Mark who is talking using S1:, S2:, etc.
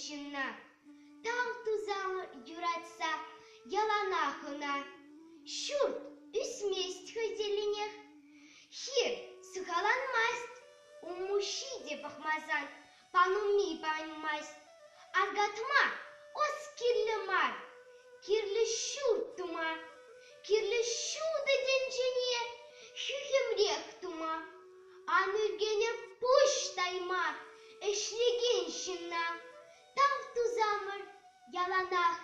S1: шынна. Тау тузамыр юратса яланахына. Шурт үсмест хөзелінех. Хир сухаланмаст. Умушиде бахмазан пануми панмаст. Аргатма ос кирлі мар. Кирлі шурт тума. Кирлі шуды денжене хюхемрех тума. Аныргене пуш тайма. Эшлеген шынна. Тау тузамыр яланах